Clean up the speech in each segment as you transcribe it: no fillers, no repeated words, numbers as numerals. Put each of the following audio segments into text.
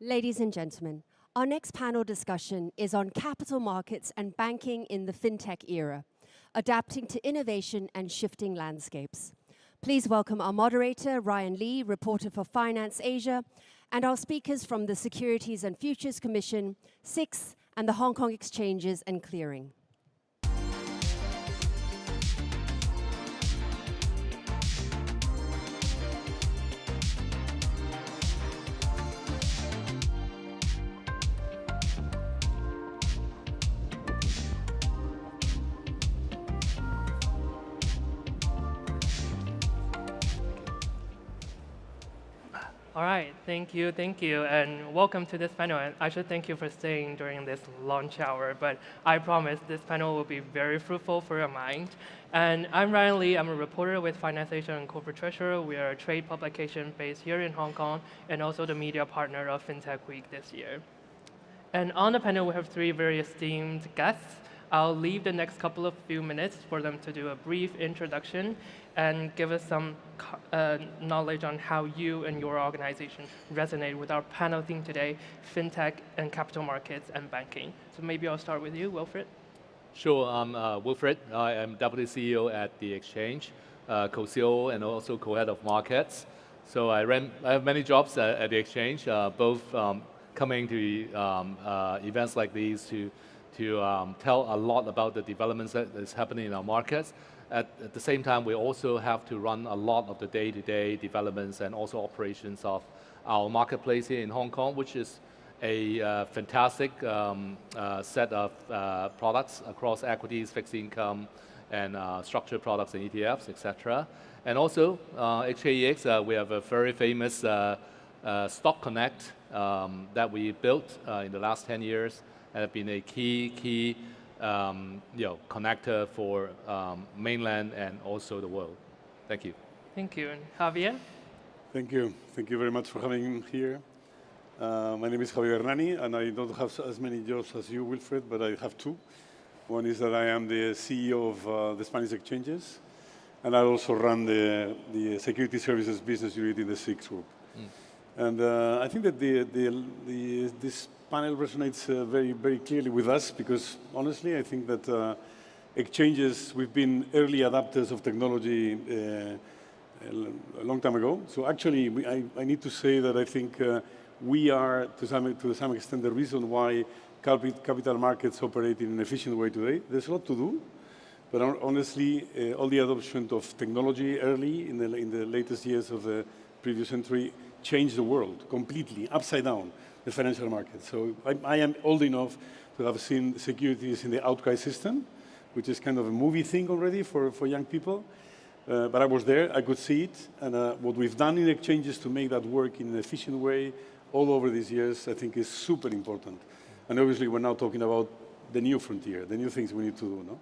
Ladies and gentlemen, our next panel discussion is on capital markets and banking in the FinTech era, adapting to innovation and shifting landscapes. Please welcome our moderator, Ryan Lee, reporter for Finance Asia, and our speakers from the Securities and Futures Commission, SIX, and the Hong Kong Exchanges and Clearing. All right, thank you, and welcome to this panel. And I should thank you for staying during this lunch hour, but I promise this panel will be very fruitful for your mind. And I'm Ryan Lee, I'm a reporter with Finance Asia and Corporate Treasurer. We are a trade publication based here in Hong Kong, and also the media partner of FinTech Week this year. And on the panel, we have three very esteemed guests. I'll leave the next couple of few minutes for them to do a brief introduction and give us some knowledge on how you and your organization resonate with our panel theme today, FinTech and capital markets and banking. So maybe I'll start with you, Wilfred. Sure, I'm Wilfred. I am Deputy CEO at the Exchange, Co-COO and also co-head of markets. So I have many jobs at the Exchange, both coming to events like these to tell a lot about the developments that is happening in our markets. At the same time, we also have to run a lot of the day-to-day developments and also operations of our marketplace here in Hong Kong, which is a fantastic set of products across equities, fixed income, and structured products and ETFs, etc. And also, HKEX, we have a very famous Stock Connect that we built in the last 10 years and have been a key connector for mainland and also the world. Thank you. Thank you. And Javier? Thank you. Thank you very much for having me here. My name is Javier Hernani, and I don't have as many jobs as you, Wilfred, but I have two. One is that I am the CEO of the Spanish exchanges, and I also run the Security Services business unit in the SIX group. And I think that this panel resonates very clearly with us because, honestly, I think that exchanges, we've been early adapters of technology a long time ago. So actually, I need to say that I think we are, to some extent, the reason why capital markets operate in an efficient way today. There's a lot to do, but honestly, all the adoption of technology early in the latest years of the previous century changed the world completely, upside down, the financial market. So I am old enough to have seen securities in the outcry system, which is kind of a movie thing already for young people. But I was there, I could see it, and what we've done in exchanges to make that work in an efficient way all over these years, I think is super important. And obviously, we're now talking about the new frontier, the new things we need to do, no?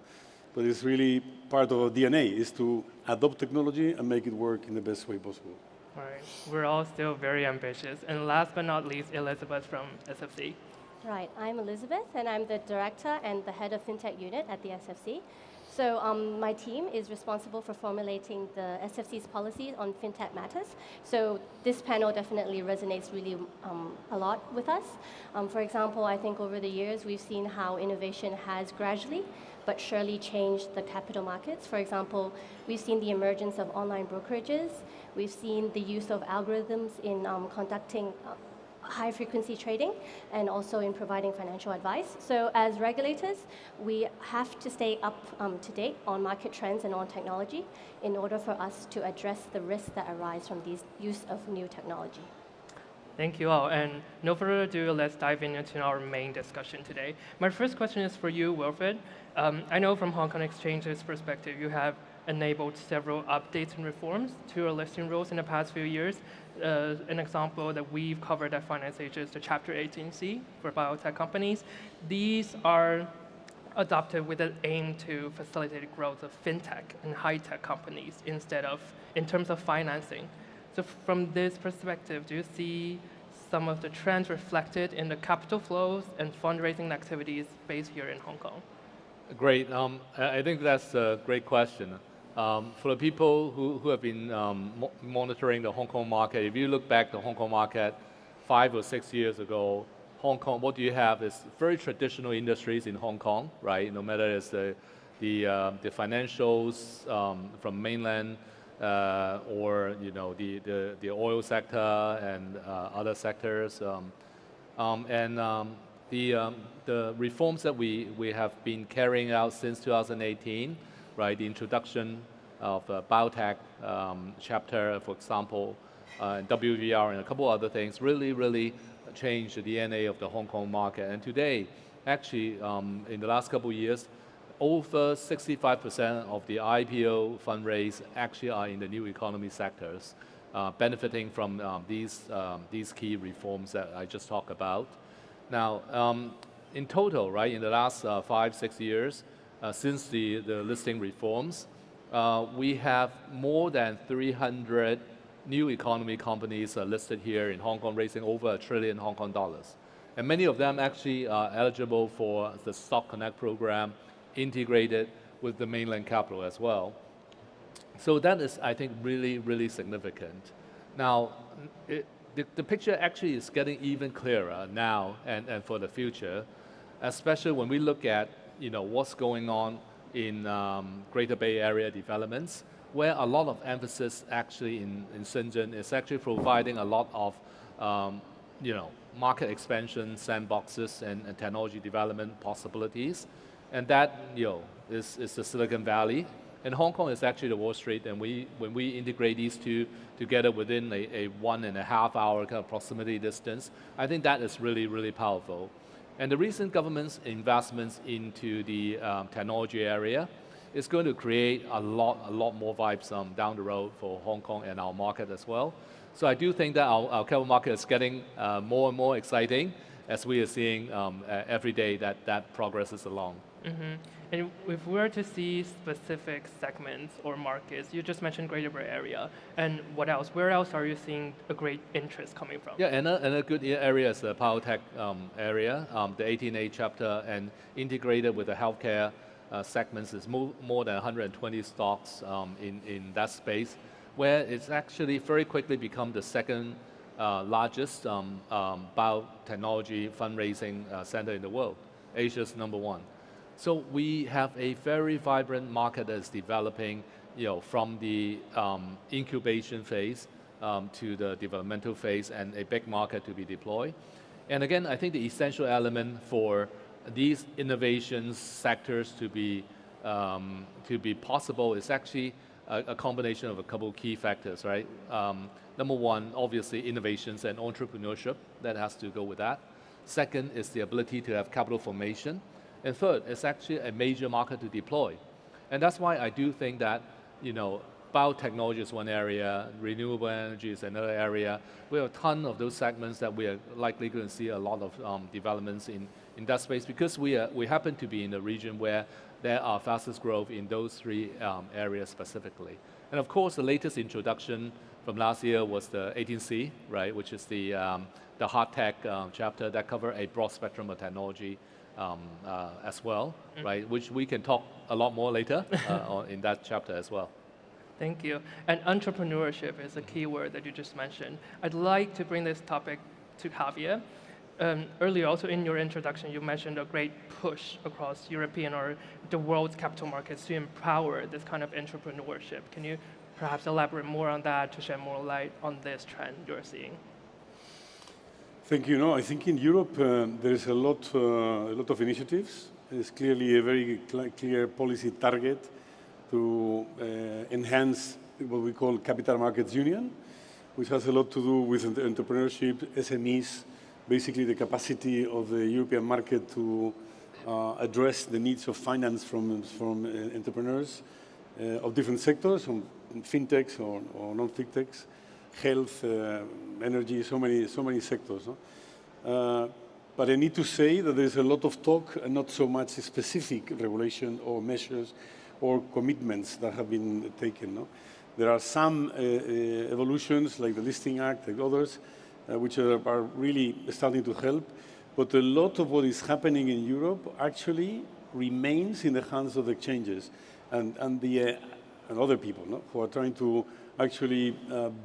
But it's really part of our DNA, is to adopt technology and make it work in the best way possible. All right, we're all still very ambitious. And last but not least, Elizabeth from SFC. Right, I'm Elizabeth, and I'm the director and the head of FinTech unit at the SFC. So my team is responsible for formulating the SFC's policies on FinTech matters. So this panel definitely resonates really a lot with us. For example, I think over the years, we've seen how innovation has gradually but surely changed the capital markets. For example, we've seen the emergence of online brokerages. We've seen the use of algorithms in conducting high-frequency trading and also in providing financial advice. So as regulators, we have to stay up to date on market trends and on technology in order for us to address the risks that arise from these use of new technology. Thank you all. And no further ado, let's dive into our main discussion today. My first question is for you, Wilfred. I know from Hong Kong Exchange's perspective, you have enabled several updates and reforms to your listing rules in the past few years. An example that we've covered at Finance Asia is the Chapter 18C for biotech companies. These are adopted with an aim to facilitate growth of FinTech and high-tech companies in terms of financing. So from this perspective, do you see some of the trends reflected in the capital flows and fundraising activities based here in Hong Kong? Great. I think that's a great question. For the people who have been monitoring the Hong Kong market, if you look back, the Hong Kong market 5 or 6 years ago, Hong Kong, what you have is very traditional industries in Hong Kong, right? No matter it's the financials from mainland or the oil sector and other sectors. The reforms that we have been carrying out since 2018, right? The introduction of biotech chapter, for example, WVR and a couple other things really changed the DNA of the Hong Kong market. And today, actually, in the last couple of years, over 65% of the IPO fundraise actually are in the new economy sectors, benefiting from these key reforms that I just talked about. Now, in total, right, in the last 5-6 years, since the listing reforms, we have more than 300 new economy companies listed here in Hong Kong, raising over $1 trillion Hong Kong dollars. And many of them actually are eligible for the Stock Connect program, integrated with the mainland capital as well. So that is, I think, really significant. Now, the picture actually is getting even clearer now and for the future, especially when we look at what's going on in Greater Bay Area developments, where a lot of emphasis actually in Shenzhen is actually providing a lot of market expansion, sandboxes, and technology development possibilities. And that is the Silicon Valley. And Hong Kong is actually the Wall Street, and when we integrate these two together within a 1.5 hour kind of proximity distance, I think that is really powerful. And the recent government's investments into the technology area is going to create a lot more vibes down the road for Hong Kong and our market as well. So I do think that our capital market is getting more and more exciting as we are seeing every day that progresses along. Mm-hmm. And if we were to see specific segments or markets, you just mentioned Greater Bay Area, and what else? Where else are you seeing a great interest coming from? Yeah, and a good area is the biotech area, the 18A chapter, and integrated with the healthcare segments is more than 120 stocks in that space, where it's actually very quickly become the second largest biotechnology fundraising center in the world. Asia's #1. So we have a very vibrant market that is developing, from the incubation phase to the developmental phase, and a big market to be deployed. And again, I think the essential element for these innovation sectors to be possible is actually a combination of a couple of key factors, right? #1, obviously, innovations and entrepreneurship, that has to go with that. Second is the ability to have capital formation. And third, it's actually a major market to deploy. And that's why I do think that, biotechnology is one area, renewable energy is another area. We have a ton of those segments that we are likely going to see a lot of developments in that space, because we happen to be in a region where there are fastest growth in those three areas specifically. And of course, the latest introduction from last year was the 18C, right, which is the hard tech chapter that cover a broad spectrum of technology as well, right? Which we can talk a lot more later in that chapter as well. Thank you. And entrepreneurship is a key word that you just mentioned. I'd like to bring this topic to Javier. Earlier, also in your introduction, you mentioned a great push across European or the world's capital markets to empower this kind of entrepreneurship. Can you perhaps elaborate more on that to shed more light on this trend you're seeing? Thank you. I think in Europe there is a lot of initiatives. There's clearly a very clear policy target to enhance what we call Capital Markets Union, which has a lot to do with entrepreneurship, SMEs, basically the capacity of the European market to address the needs of finance from entrepreneurs of different sectors, from FinTechs or non-FinTechs, health, energy, so many sectors. But I need to say that there's a lot of talk and not so much specific regulation or measures or commitments that have been taken. There are some evolutions like the Listing Act and others, which are really starting to help. But a lot of what is happening in Europe actually remains in the hands of the exchanges and other people who are trying to actually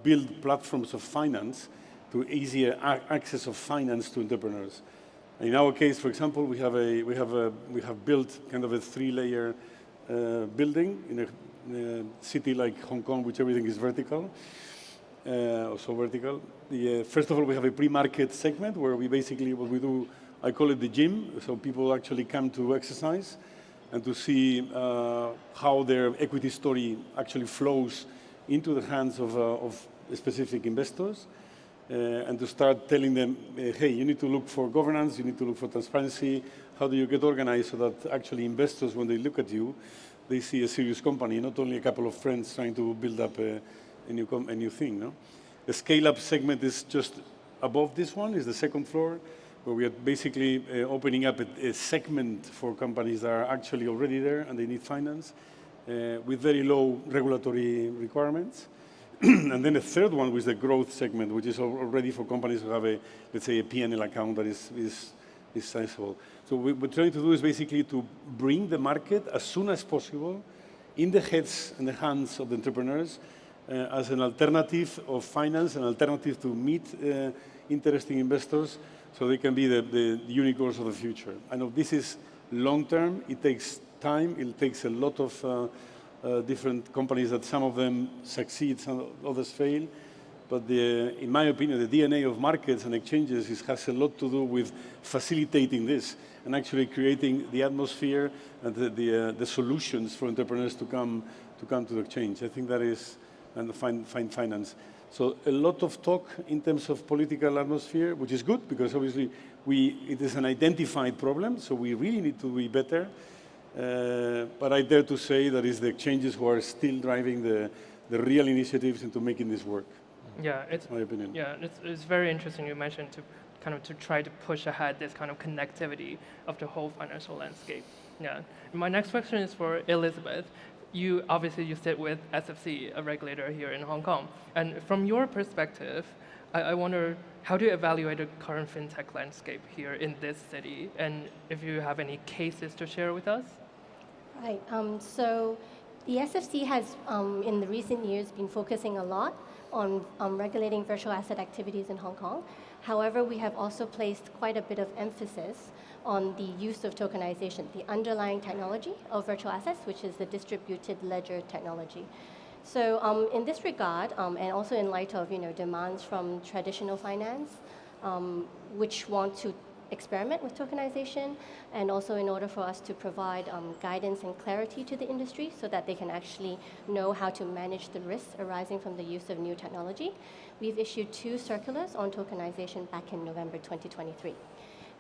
build platforms of finance to easier access of finance to entrepreneurs. In our case, for example, we have built kind of a 3-layer building in a city like Hong Kong, which everything is vertical, also vertical. First of all, we have a pre-market segment where we basically, what we do, I call it the gym. So people actually come to exercise and to see how their equity story actually flows into the hands of specific investors. And to start telling them, hey, you need to look for governance, you need to look for transparency. How do you get organized so that actually investors, when they look at you, they see a serious company, not only a couple of friends trying to build up a new thing. No? The scale-up segment is just above this one, is the second floor, where we are basically opening up a segment for companies that are actually already there and they need finance with very low regulatory requirements. And then the third one was the growth segment, which is already for companies who have let's say, a P&L account that is sizable. So what we're trying to do is basically to bring the market as soon as possible in the heads and the hands of the entrepreneurs as an alternative of finance, an alternative to meet interesting investors so they can be the unicorns of the future. I know this is long-term, it takes time, it takes a lot of different companies that some of them succeed, some others fail. But in my opinion, the DNA of markets and exchanges has a lot to do with facilitating this and actually creating the atmosphere and the solutions for entrepreneurs to come to the exchange. I think that is, and find finance. So a lot of talk in terms of political atmosphere, which is good because obviously it is an identified problem, so we really need to be better. But I dare to say that it's the exchanges who are still driving the real initiatives into making this work. Yeah, it's my opinion. Yeah, it's very interesting you mentioned to try to push ahead this kind of connectivity of the whole financial landscape. Yeah. My next question is for Elizabeth. You sit with SFC, a regulator here in Hong Kong, and from your perspective, I wonder how do you evaluate the current fintech landscape here in this city, and if you have any cases to share with us? Right. So the SFC has, in the recent years, been focusing a lot on regulating virtual asset activities in Hong Kong. However, we have also placed quite a bit of emphasis on the use of tokenization, the underlying technology of virtual assets, which is the distributed ledger technology. So in this regard, and also in light of demands from traditional finance, which want to experiment with tokenization, and also in order for us to provide guidance and clarity to the industry so that they can actually know how to manage the risks arising from the use of new technology, we've issued 2 circulars on tokenization back in November 2023.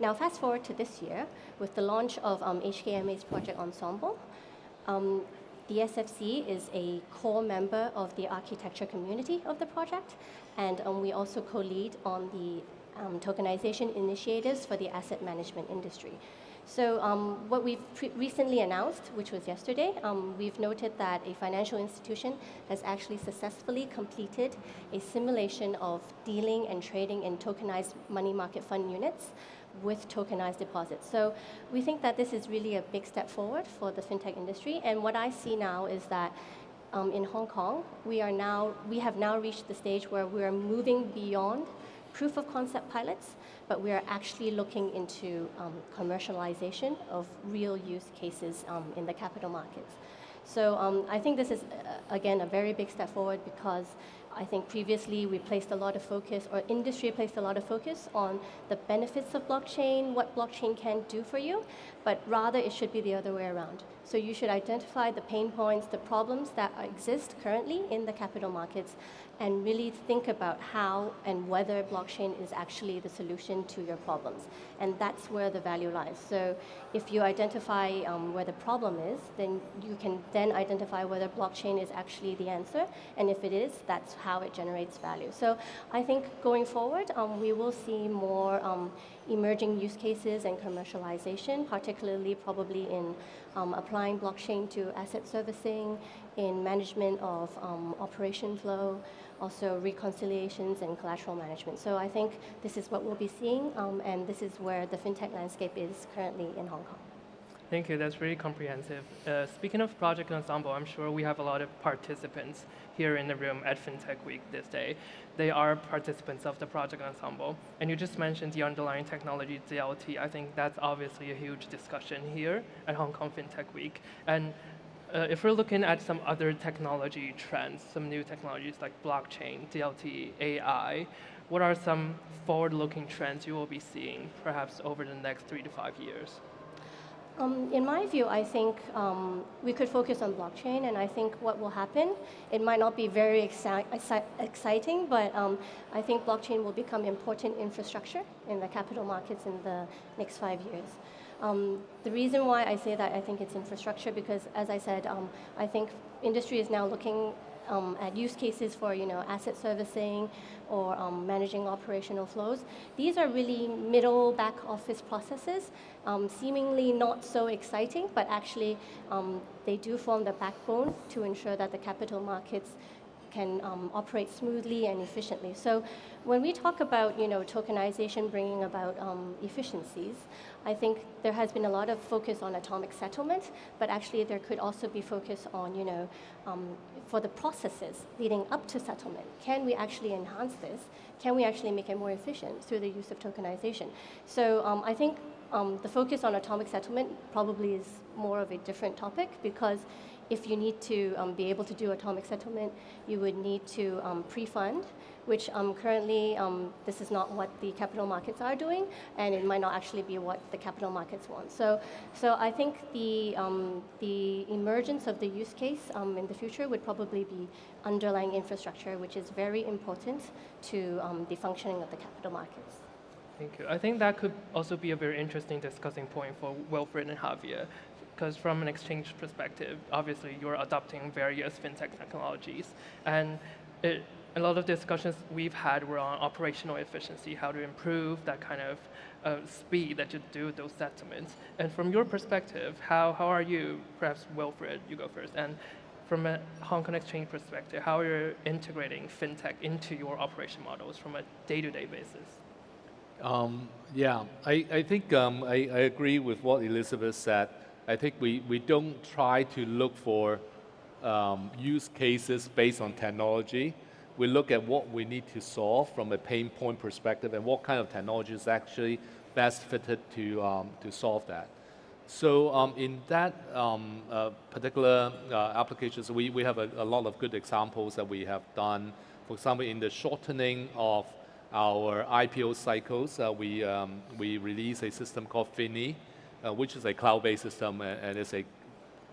Now, fast forward to this year, with the launch of HKMA's Project Ensemble, the SFC is a core member of the architecture community of the project, and we also co-lead on the tokenization initiatives for the asset management industry. So what we've recently announced, which was yesterday, we've noted that a financial institution has actually successfully completed a simulation of dealing and trading in tokenized money market fund units with tokenized deposits. So we think that this is really a big step forward for the fintech industry. And what I see now is that in Hong Kong, we have now reached the stage where we are moving beyond proof of concept pilots, but we are actually looking into commercialization of real use cases in the capital markets. So I think this is, again, a very big step forward because I think previously we placed a lot of focus, or industry placed a lot of focus on the benefits of blockchain, what blockchain can do for you, but rather it should be the other way around. So you should identify the pain points, the problems that exist currently in the capital markets, and really think about how and whether blockchain is actually the solution to your problems. And that's where the value lies. So if you identify where the problem is, then you can then identify whether blockchain is actually the answer. And if it is, that's how it generates value. So I think going forward, we will see more emerging use cases and commercialization, particularly probably in applying blockchain to asset servicing, in management of operation flow, also reconciliations and collateral management. So I think this is what we'll be seeing, and this is where the fintech landscape is currently in Hong Kong. Thank you. That's really comprehensive. Speaking of Project Ensemble, I'm sure we have a lot of participants here in the room at FinTech Week this day. They are participants of the Project Ensemble. And you just mentioned the underlying technology, DLT. I think that's obviously a huge discussion here at Hong Kong FinTech Week. And if we're looking at some other technology trends, some new technologies like blockchain, DLT, AI, what are some forward-looking trends you will be seeing perhaps over the next 3 to 5 years? In my view, I think we could focus on blockchain, and I think what will happen, it might not be very exciting, but I think blockchain will become important infrastructure in the capital markets in the next 5 years. The reason why I say that I think it's infrastructure, because as I said, I think industry is now looking at use cases for asset servicing or managing operational flows. These are really middle back office processes, seemingly not so exciting, but actually they do form the backbone to ensure that the capital markets can operate smoothly and efficiently. So when we talk about tokenization bringing about efficiencies, I think there has been a lot of focus on atomic settlement, but actually there could also be focus on for the processes leading up to settlement. Can we actually enhance this? Can we actually make it more efficient through the use of tokenization? So I think the focus on atomic settlement probably is more of a different topic, because if you need to be able to do atomic settlement, you would need to pre-fund, which currently this is not what the capital markets are doing, and it might not actually be what the capital markets want. So I think the emergence of the use case in the future would probably be underlying infrastructure, which is very important to the functioning of the capital markets. Thank you. I think that could also be a very interesting discussing point for Wilfred and Javier, because from an exchange perspective, obviously you're adopting various fintech technologies, and a lot of discussions we've had were on operational efficiency, how to improve that kind of speed that you do those settlements. And from your perspective, how are you, perhaps Wilfred, you go first, and from a Hong Kong Exchange perspective, how are you integrating fintech into your operation models from a day-to-day basis? Yeah, I think I agree with what Elizabeth said. I think we don't try to look for use cases based on technology. We look at what we need to solve from a pain point perspective and what kind of technology is actually best fitted to solve that. So in that particular applications, we have a lot of good examples that we have done. For example, in the shortening of our IPO cycles, we release a system called FinTech, which is a cloud-based system, and it's a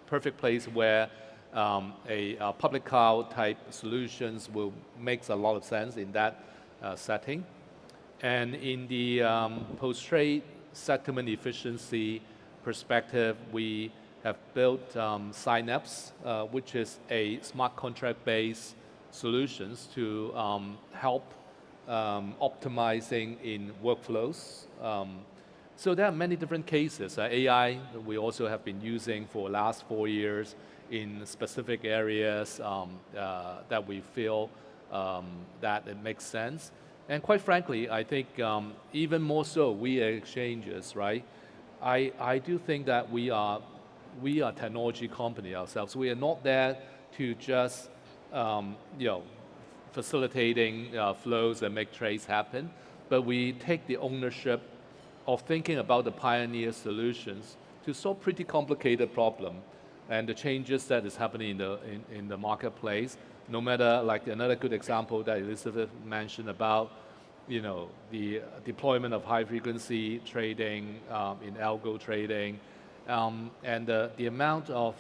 perfect place where a public cloud type solutions will makes a lot of sense in that setting. And in the post-trade settlement efficiency perspective, we have built Synapse, which is a smart contract-based solutions to help optimizing in workflows. So there are many different cases. AI, we also have been using for the last 4 years in specific areas that we feel that it makes sense. And quite frankly, I think even more so, we are exchanges, right? I do think that we are a technology company ourselves. We are not there to just facilitating flows and make trades happen, but we take the ownership of thinking about the pioneer solutions to solve pretty complicated problem and the changes that is happening in the marketplace. No matter, like another good example that Elizabeth mentioned about, the deployment of high frequency trading in algo trading, and the amount of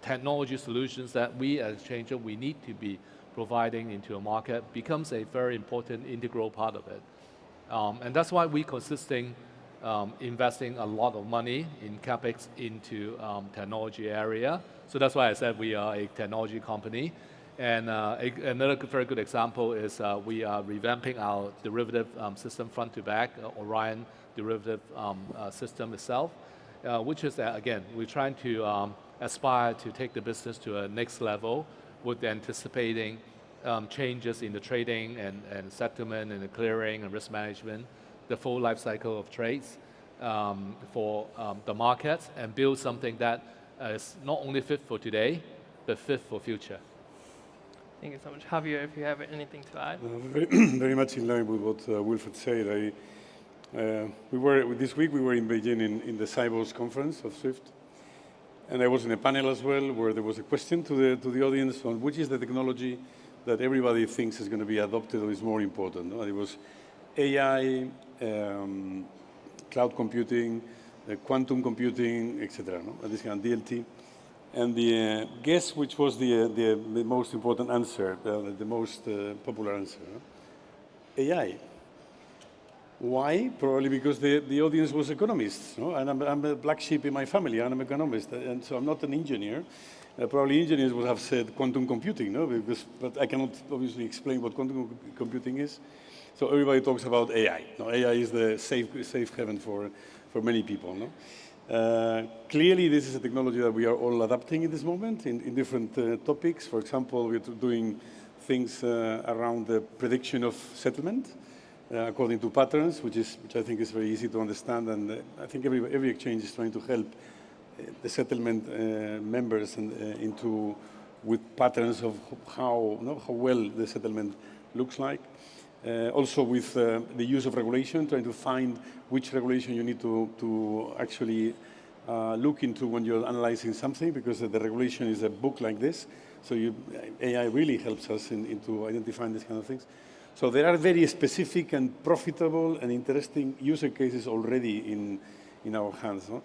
technology solutions that we as exchanger we need to be providing into a market becomes a very important integral part of it. And that's why we consisting investing a lot of money in CapEx into technology area. So that's why I said we are a technology company. And another very good example is we are revamping our derivative system front to back, Orion derivative system itself, which is, again, we're trying to aspire to take the business to a next level with anticipating changes in the trading and settlement and the clearing and risk management, the full life cycle of trades. for the markets and build something that is not only fit for today, but fit for future. Thank you so much. Javier, if you have anything to add. Very, very much in line with what Wilfred said. This week we were in Beijing in the Cybos conference of Swift, and I was in a panel as well where there was a question to the audience on which is the technology that everybody thinks is going to be adopted or is more important. No? It was AI, cloud computing, quantum computing, etc. No? This kind of DLT. And the guess which was the most important answer, the most popular answer? No? AI. Why? Probably because the audience was economists, no? And I'm a black sheep in my family. I'm an economist, and so I'm not an engineer. Probably engineers would have said quantum computing, no? But I cannot obviously explain what quantum computing is. So everybody talks about AI. No, AI is the safe haven for many people. No? Clearly, this is a technology that we are all adapting in this moment in different topics. For example, we're doing things around the prediction of settlement according to patterns, which I think is very easy to understand. And I think every exchange is trying to help the settlement members with patterns of how well the settlement looks like. Also with the use of regulation, trying to find which regulation you need to actually look into when you're analyzing something, because the regulation is a book like this. So AI really helps us into identifying these kind of things. So there are very specific and profitable and interesting user cases already in our hands. No?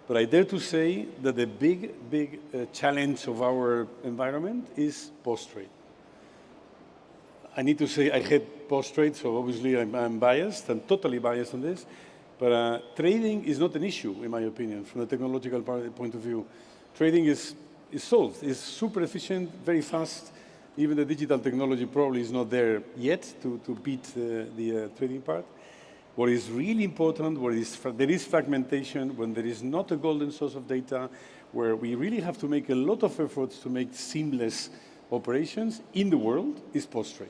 But I dare to say that the big challenge of our environment is post-trade. I need to say I hate post-trade, so obviously I'm biased. I'm totally biased on this. But trading is not an issue, in my opinion, from the technological point of view. Trading is solved. It's super efficient, very fast. Even the digital technology probably is not there yet to beat the trading part. What is really important, there is fragmentation, when there is not a golden source of data, where we really have to make a lot of efforts to make seamless operations in the world, is post-trade.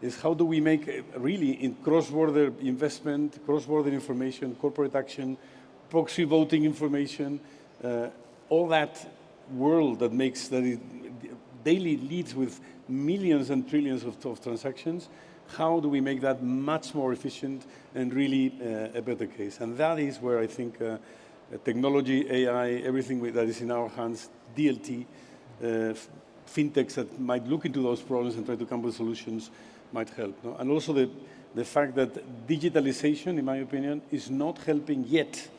Is how do we make really in cross-border investment, cross-border information, corporate action, proxy voting information, all that world that it daily leads with millions and trillions of transactions. How do we make that much more efficient and really a better case? And that is where I think technology, AI, everything that is in our hands, DLT, FinTechs that might look into those problems and try to come up with solutions might help. No? And also the fact that digitalization, in my opinion, is not helping yet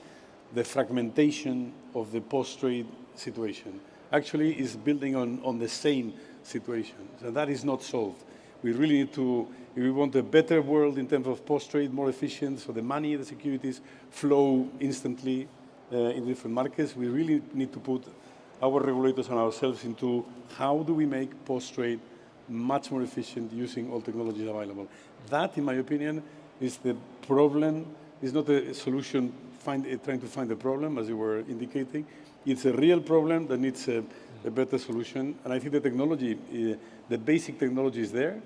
the fragmentation of the post-trade situation. Actually, is building on the same situation. So that is not solved. We really need to, if we want a better world in terms of post-trade, more efficient, so the money, the securities flow instantly in different markets, we really need to put our regulators and ourselves into how do we make post-trade much more efficient using all technologies available. That, in my opinion, is the problem. It's not a solution trying to find a problem, as you were indicating. It's a real problem that needs a better solution. And I think the technology, the basic technology is there.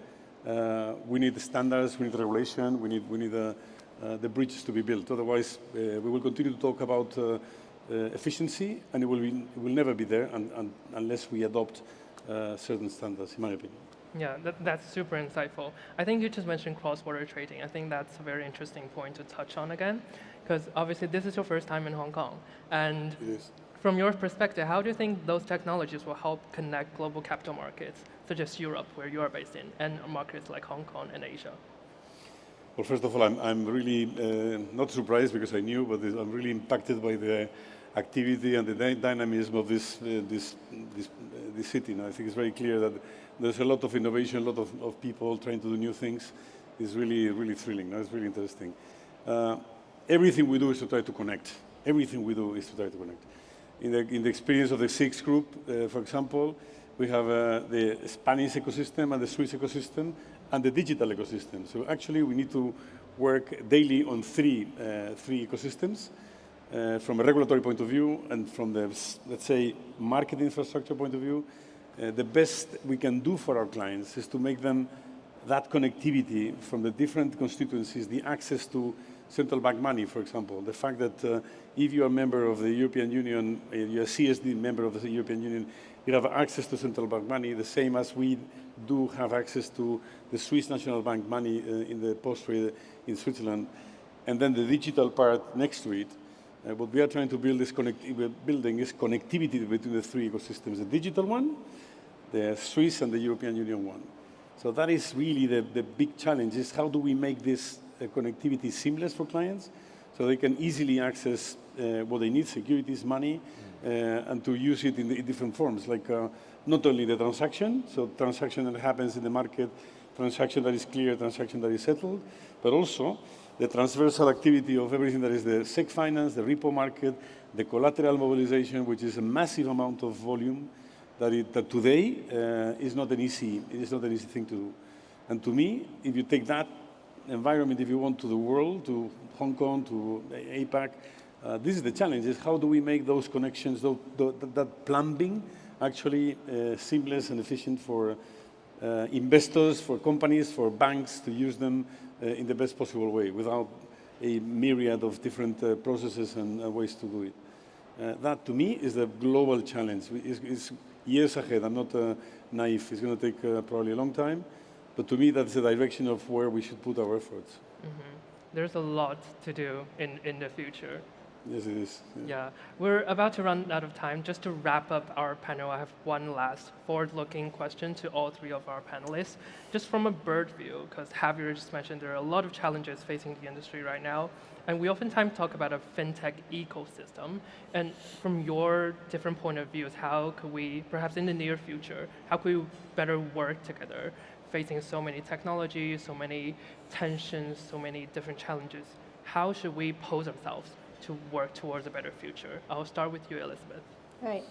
We need the standards, we need regulation, we need the bridges to be built. Otherwise, we will continue to talk about efficiency, and it will never be there unless we adopt certain standards, in my opinion. Yeah, that's super insightful. I think you just mentioned cross-border trading. I think that's a very interesting point to touch on again, because obviously this is your first time in Hong Kong. And It is. From your perspective, how do you think those technologies will help connect global capital markets, such as Europe, where you are based in, and markets like Hong Kong and Asia? Well, first of all, I'm really not surprised, because I knew, but I'm really impacted by the activity and the dynamism of this city. Now, I think it's very clear that there's a lot of innovation, a lot of people trying to do new things. It's really, really thrilling. It's really interesting. Everything we do is to try to connect. Everything we do is to try to connect. In the experience of the HKEX group, for example, we have the Spanish ecosystem and the Swiss ecosystem and the digital ecosystem. So actually, we need to work daily on three ecosystems. From a regulatory point of view and from the, let's say, market infrastructure point of view, the best we can do for our clients is to make them that connectivity from the different constituencies, the access to central bank money, for example. The fact that if you are a member of the European Union, you're a CSD member of the European Union, you have access to central bank money, the same as we do have access to the Swiss National Bank money in the post-trade in Switzerland. And then the digital part next to it. What we are trying to build is connectivity between the three ecosystems, the digital one, the Swiss and the European Union one. So that is really the big challenge, is how do we make this connectivity seamless for clients so they can easily access what they need, securities, money, and to use it in different forms, like not only the transaction, so transaction that happens in the market, transaction that is clear, transaction that is settled, but also the transversal activity of everything that is the SEC finance, the repo market, the collateral mobilization, which is a massive amount of volume that today is not an easy thing to do. And to me, if you take that environment, if you want, to the world, to Hong Kong, to APAC, this is the challenge, is how do we make those connections, that plumbing actually seamless and efficient for investors, for companies, for banks to use them in the best possible way without a myriad of different processes and ways to do it. That, to me, is the global challenge. It's years ahead. I'm not naive. It's going to take probably a long time. But to me, that's the direction of where we should put our efforts. Mm-hmm. There's a lot to do in the future. Yes, it is. Yeah, we're about to run out of time. Just to wrap up our panel, I have one last forward-looking question to all three of our panelists. Just from a bird view, because Javier just mentioned there are a lot of challenges facing the industry right now, and we oftentimes talk about a fintech ecosystem. And from your different point of views, how could we, perhaps in the near future, how could we better work together, facing so many technologies, so many tensions, so many different challenges? How should we pose ourselves to work towards a better future? I'll start with you, Elizabeth. Right.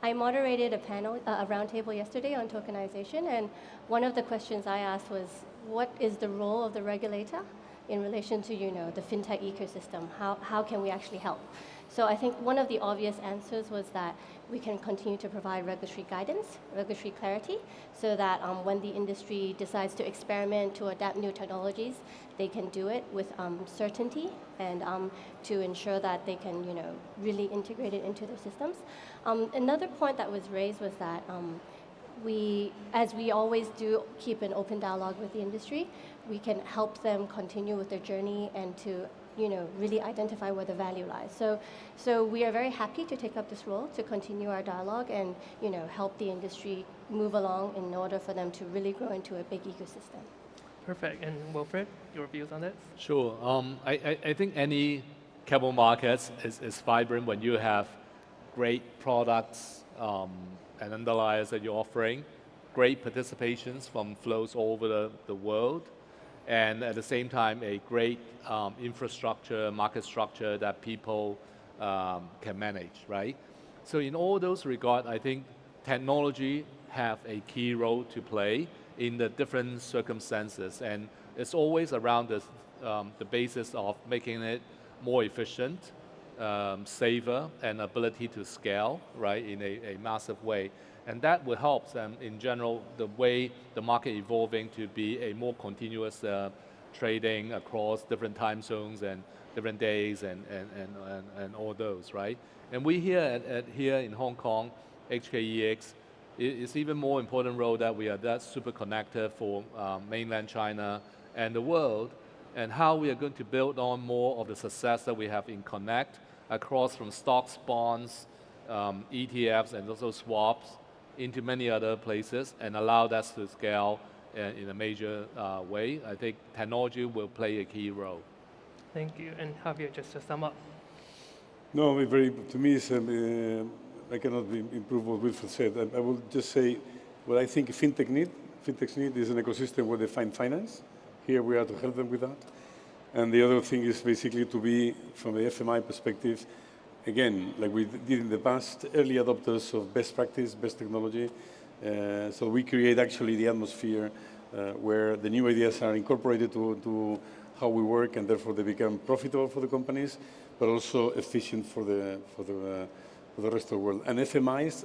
I moderated a panel, a roundtable yesterday on tokenization, and one of the questions I asked was, what is the role of the regulator in relation to, the fintech ecosystem? How can we actually help? So I think one of the obvious answers was that we can continue to provide regulatory guidance, regulatory clarity, so that when the industry decides to experiment, to adapt new technologies, they can do it with certainty and to ensure that they can, really integrate it into their systems. Another point that was raised was that we, as we always do, keep an open dialogue with the industry. We can help them continue with their journey and to really identify where the value lies. So we are very happy to take up this role to continue our dialogue and help the industry move along in order for them to really grow into a big ecosystem. Perfect. And Wilfred, your views on this? Sure. I think any capital markets is vibrant when you have great products and underliers that you're offering, great participations from flows all over the world, and at the same time, a great infrastructure, market structure that people can manage, right? So in all those regards, I think technology have a key role to play in the different circumstances, and it's always around the basis of making it more efficient, safer, and ability to scale, right, in a massive way. And that will help them, in general, the way the market evolving to be a more continuous trading across different time zones and different days and all those, right? And we here in Hong Kong, HKEX, it's even more important role that we are that super connected for mainland China and the world, and how we are going to build on more of the success that we have in Connect across from stocks, bonds, ETFs, and also swaps into many other places, and allow that to scale in a major way. I think technology will play a key role. Thank you. And Javier, just to sum up. No, to me, I cannot improve what Wilfred said. I will just say what I think fintechs need is an ecosystem where they find finance. Here we are to help them with that. And the other thing is basically to be, from the FMI perspective, again, like we did in the past, early adopters of best practice, best technology. So we create actually the atmosphere where the new ideas are incorporated to how we work, and therefore they become profitable for the companies, but also efficient for the rest of the world. And FMIs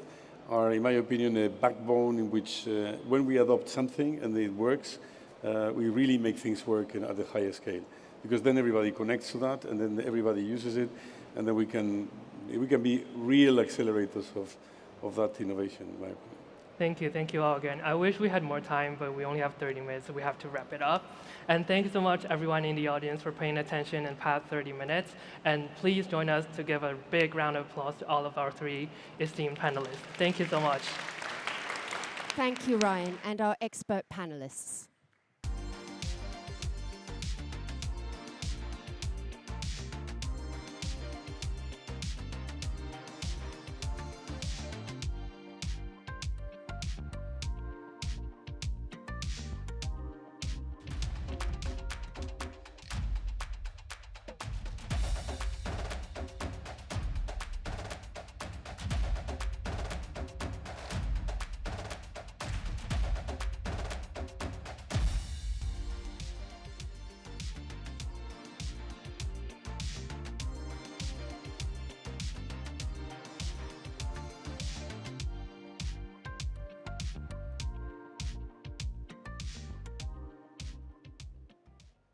are, in my opinion, a backbone in which when we adopt something and it works, we really make things work at the highest scale. because then everybody connects to that, and then everybody uses it, and then we can be real accelerators of that innovation, in my opinion. Thank you all again. I wish we had more time, but we only have 30 minutes, so we have to wrap it up. And thank you so much, everyone in the audience, for paying attention in past 30 minutes. And please join us to give a big round of applause to all of our 3 esteemed panelists. Thank you so much. Thank you, Ryan, and our expert panelists.